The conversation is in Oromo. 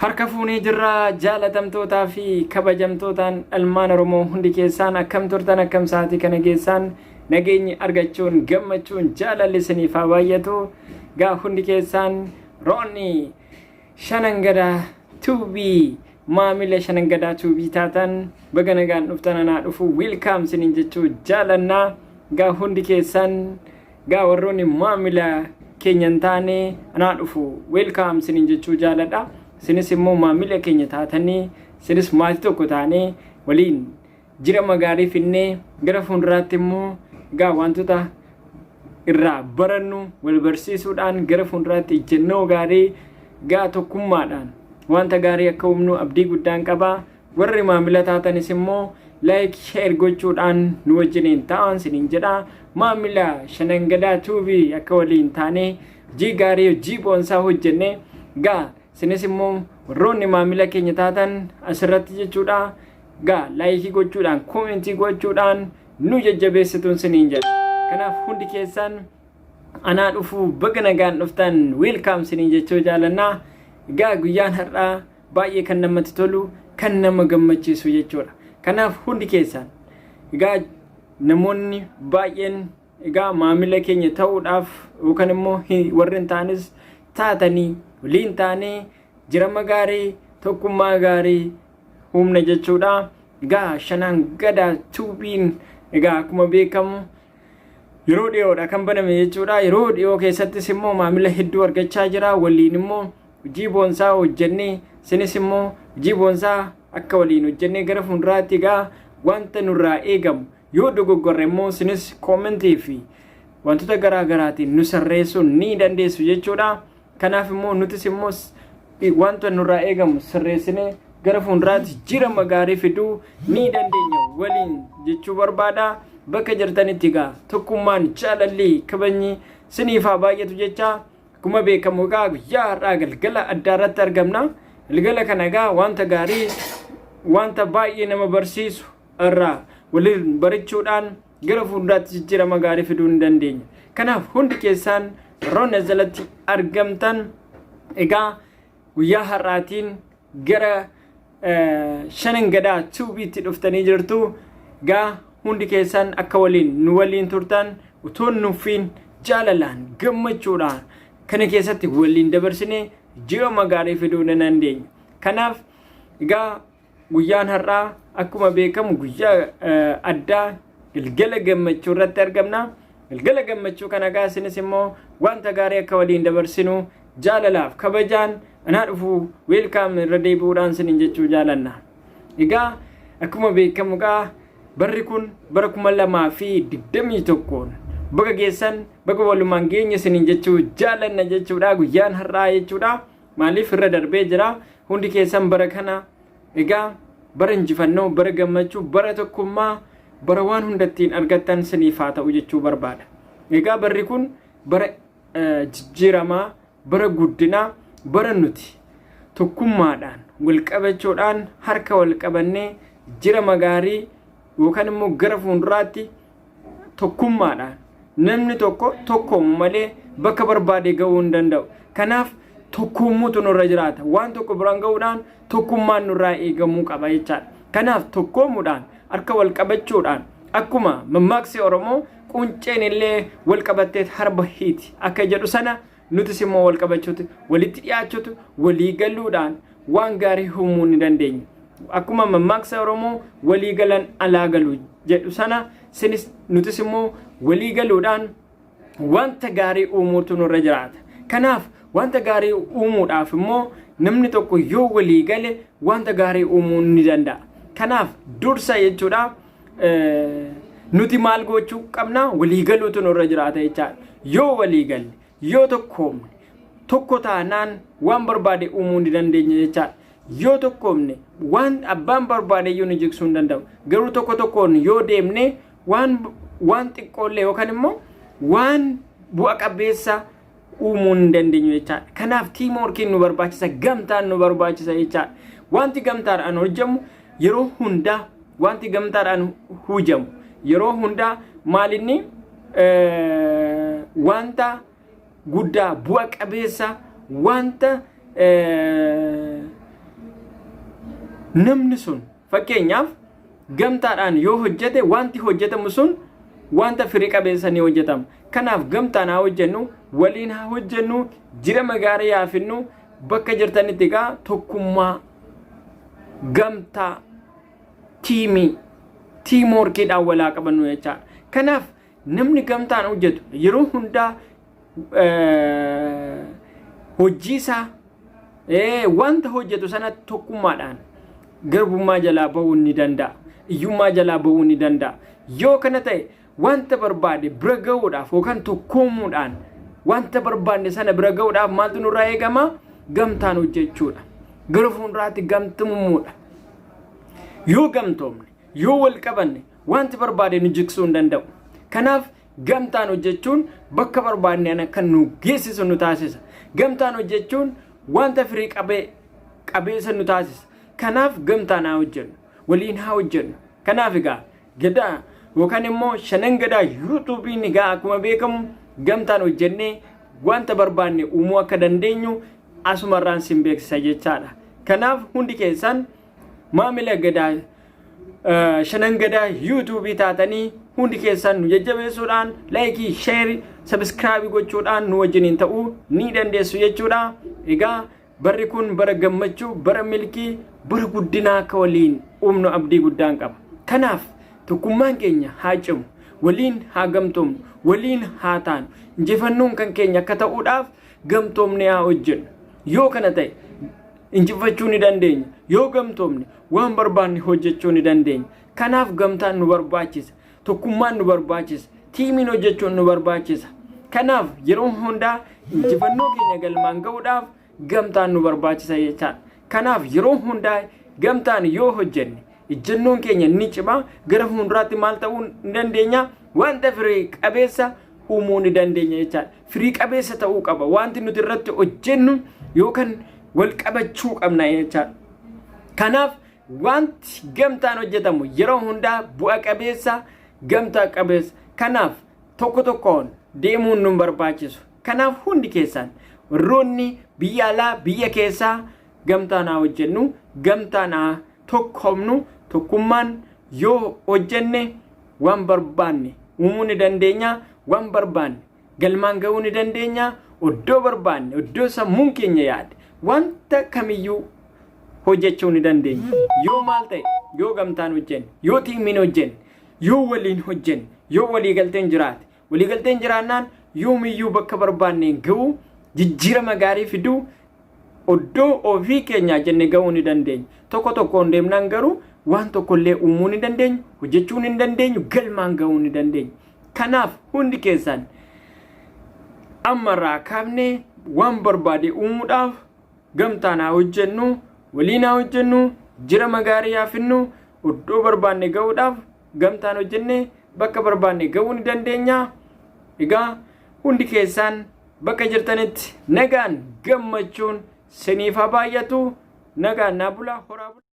Harka fuunee jirra jaalatamtootaa fi kabajamtootaan ilmaan Oromoo hundi keessaan akkam turtan akkam sa'aatii kana keessaan nageenyi argachuun gammachuun jaalalli isiniif haa baay'atu. Gaa hundi keessaan roonni Shanangadaa tuubii maamila Shanangadaa tuubii taatan baga nagaan dhuftan anaa dhufu welcome sinin jechuu jaalannaa. Gaa hundi keessaan gaa warroonni maamila keenyan taane anaa dhufu welcome sinin jechuu jaaladha. Sinis immoo maamila keenya taatanii sinis maatii tokko taanee waliin jira magaarii finnee gara fuulduraatti immoo gaa wantoota irraa barannu wal barsiisuudhaan gara fuulduraatti ejjennoo gaarii gaa tokkummaadhaan wanta gaarii akka uumnu abdii guddaan qaba. Warri maamila taatanis immoo like share gochuudhaan nu wajjiniin ta'an sinin jedha. Maamila Shanangadaa tuubii akka waliin taanee hojii gaarii hojii boonsaa hojjenne gaa sinis immoo warroonni maamila keenya taatan asirratti jechuudha. Gaa laayikii gochuudhaan koomentii gochuudhaan nu jajjabeessituun siniin jedha. Kanaaf hundi keessan anaa dhufu baga nagaan dhuftan welcome siniin jechuu jaalannaa. Gaa guyyaan har'aa baay'ee kan namatti tolu kan nama gammachiisu jechuudha. Kanaaf hundi keessan gaa namoonni baay'een gaa maamila keenya ta'uudhaaf yookaan immoo warri hin taanis taatanii waliin taanee jirama gaarii tokkummaa gaarii humna jechuudha. Gaa Shanangadaa tuubiin egaa akkuma beekamu yeroo dhiyoodha kan baname jechuudha. Yeroo dhiyoo keessattis immoo maamila hedduu argachaa jira. Waliin immoo hojii boonsaa hojjennee sinis immoo hojii boonsaa akka waliin hojjennee gara fuulduraatti gaa wanta nurraa eegamu yoo dogoggorre immoo sinis koomentii fi wantoota garaa garaatiin nu sirreessuu ni dandeessu jechuudha. Kanaaf immoo nutis immoo wanta nurraa eegamu sirreessinee gara fuulduraatti jirama gaarii fiduu ni dandeenya waliin jechuu barbaada. Bakka jirtanitti gaa tokkummaan jaalalli kabajni siniif haa baay'atu jecha. Akkuma beekamu gaa guyyaa har'aa galgala addaa irratti argamna. Galgala kana gaa wanta gaarii wanta baay'ee nama barsiisu irraa waliin barachuudhaan gara fuulduraatti jirama gaarii fiduu ni dandeenya. Kanaaf hundi keessaan roonna jalatti argamtan egaa guyyaa har'aatiin gara Shanangadaa tuubiitti dhuftanii jirtu. Gaa hundi keessan akka waliin nu waliin turtan utuu nuufin jaalalaan gammachuudhaan kana keessatti waliin dabarsinee jirama gaarii fiduu ni dandeenya. Kanaaf egaa guyyaan har'aa akkuma beekamu guyyaa addaa galgala gammachuu irratti argamna. Galgala gammachuu kana gaa sinis immoo wanta gaarii akka waliin dabarsinu jaalalaaf kabajaan anaa dhufu welcome irra deebi'uudhaan sinin jechuu jaalanna. Egaa akkuma beekamu gaa barri kun bara 2021 baga geessan baga walumaan geenya sinin jechuu jaalanna jechuudha. Guyyaan har'aa jechuudha. Maaliif irra darbee jira hundi keessan bara kana egaa bara injifannoo bara gammachuu bara tokkummaa bara waan hundattiin argattan siniif haa ta'u jechuu barbaada. Egaa barri kun bara jijjiiramaa bara guddinaa bara nuti tokkummaadhaan wal qabachuudhaan harka wal qabannee jirama gaarii yookaan immoo gara fuulduraatti tokkummaadhaan namni tokkoomu malee bakka barbaade ga'uu hin danda'u. Kanaaf tokkummuutu nurra jiraata. Waan tokko biraan ga'uudhaan tokkummaan nurraa eegamuu qaba jechaadha. Kanaaf tokkoomuudhaan harka wal qabachuudhaan akkuma mammaaksi Oromoo qunceen illee wal qabattee harba hiiti akka jedhu sana nutis immoo wal qabachuuti walitti dhiyaachuutu walii galuudhaan waan gaarii uumuu ni dandeenya. Akkuma mammaaksi Oromoo walii galan alaa galu jedhu sana sinis nutis immoo walii galuudhaan wanta gaarii uumuutu nurra jiraata. Kanaaf wanta gaarii uumuudhaaf immoo namni tokko yoo walii gale wanta gaarii uumuu ni danda'a. Kanaaf dursa jechuudha nuti maal gochuu qabna walii galuutu nurra jiraata jechaadha. Yoo walii galle yoo tokkoomne tokko taanaan waan barbaade uumuu ni dandeenya jechaadha. Yoo tokkoomne waan abbaan barbaade iyyuu ni jigsuu hin danda'u. Garuu tokko tokkoon yoo deemne waan xiqqoollee yookaan immoo waan bu'a qabeessa uumuu hin dandeenyu jechaadha. Kanaaf tiimworkiin nu barbaachisa, gamtaan nu barbaachisa jechaadha. Wanti gamtaadhaan hojjetamu yeroo hundaa wanti gamtaadhaan hujamu yeroo hundaa maalinni wanta guddaa bu'a qabeessa wanta namni sun fakkeenyaaf gamtaadhaan yoo hojjete wanti hojjetamu sun wanta firii qabeessa ni hojjetama. Kanaaf gamtaan haa hojjennu, waliin haa hojjennu, jirama gaarii haa finnu, bakka jirtanitti egaa tokkummaa gamtaa tiimii tiimworkiidhaan walaa qabannu jechaadha. Kanaaf namni gamtaan hojjetu yeroo hundaa hojiisaa wanta hojjetu sana tokkummaadhaan garbummaa jalaa bahuu ni danda'a, iyyummaa jalaa bahuu ni danda'a. Yoo kana ta'e wanta barbaade bira ga'uudhaaf yookaan tokkoomuudhaan wanta barbaadne sana bira ga'uudhaaf maaltu nurraa eegama? Gamtaan hojjechuudha. Gara fuulduraatti gamtamummuudha. Yoo gamtoomne, yoo wal qabanne wanti barbaade nu jigsuu hin danda'u. Kanaaf gamtaan hojjechuun bakka barbaadne kan nu geessisu nu taasisa. Gamtaan hojjechuun wanta firii qabeessa nu taasisa. Kanaaf gamtaan haa hojjennu, waliin haa hojjennu. Kanaaf egaa gadaa yookaan immoo shanan gadaa yuutuubiin egaa akkuma beekamu gamtaan hojjennee wanta barbaadne uumuu akka dandeenyu asumarraan sin beeksisa jechaadha. Kanaaf hundi keessan maamila gadaa shanan gadaa yuutuubii taatanii hundi keessan nu jajjabeessuudhaan laayikii, sheerii, sabiskiraabii gochuudhaan nu wajjiniin ta'uu ni dandeessu jechuudha. Egaa barri kun bara gammachuu, bara milkii, bara guddinaa akka waliin uumnu abdii guddaan qaba. Kanaaf tokkummaan keenya haa cimu, waliin haa gamtoomnu, waliin haa taanu, injifannoon kan keenya akka ta'uudhaaf gamtoomne haa hojjennu. Yoo kana ta'e injifachuu ni dandeenya. Yoo gamtoomne waan barbaanne hojjechuu ni dandeenya. Kanaaf gamtaan nu barbaachisa, tokkummaan nu barbaachisa, tiimiin hojjechuun nu barbaachisa. Kanaaf yeroo hundaa injifannoo keenya galmaan ga'uudhaaf gamtaan nu barbaachisa jechaadha. Kanaaf yeroo hundaa gamtaan yoo hojjenne ejjennoon keenya ni cima, gara fuulduraatti maal ta'uu ni dandeenya? Wanta firii qabeessa uumuu ni dandeenya jechaadha. Firii qabeessa ta'uu qaba wanti nuti irratti hojjennu yookaan wal qabachuu qabna jechaadha. Kanaaf wanti gamtaan hojjetamu yeroo hundaa bu'a qabeessa, gamtaa qabeessa. Kanaaf tokko tokkoon deemuun nu barbaachisu. Kanaaf hundi keessan warroonni biyya alaa biyya keessaa gamtaan haa hojjennu, gamtaan haa tokkoomnu. Tokkummaan yoo hojjenne waan barbaanne uumuu ni dandeenya, waan barbaanne galmaan ga'uu ni dandeenya. Iddoo barbaanne, iddoo sammuun keenya yaade wanta kamiyyuu hojjechuu ni dandeenya. Yoo maal ta'e, yoo gamtaan hojjenne, yoo tiimiin hojjenne, yoo waliin hojjenne, yoo waliigalteen jiraate, waliigalteen jiraannaan yoomiyyuu bakka barbaanneen ga'uu, jijjiirama gaarii fiduu, iddoo ofii keenyaa jenne ga'uu ni dandeenya. Tokko tokkoon deemnaan garuu waan tokkollee uumuu ni dandeenyu, hojjechuu ni dandeenyu, galmaan ga'uu ni dandeenyu. Kanaaf hundi keessan ammarraa kaafnee waan barbaade uumuudhaaf gamtaan haa hojjennu, waliin haa hojjennu, jirama gaarii haa finnu, iddoo barbaanne ga'uudhaaf gamtaan hojjennee bakka barbaanne ga'uu ni dandeenya. Egaa hundi keessan bakka jirtanitti nagaan gammachuun siniif haa baay'atu. Nagaan naa bulaa, horaa bulaa.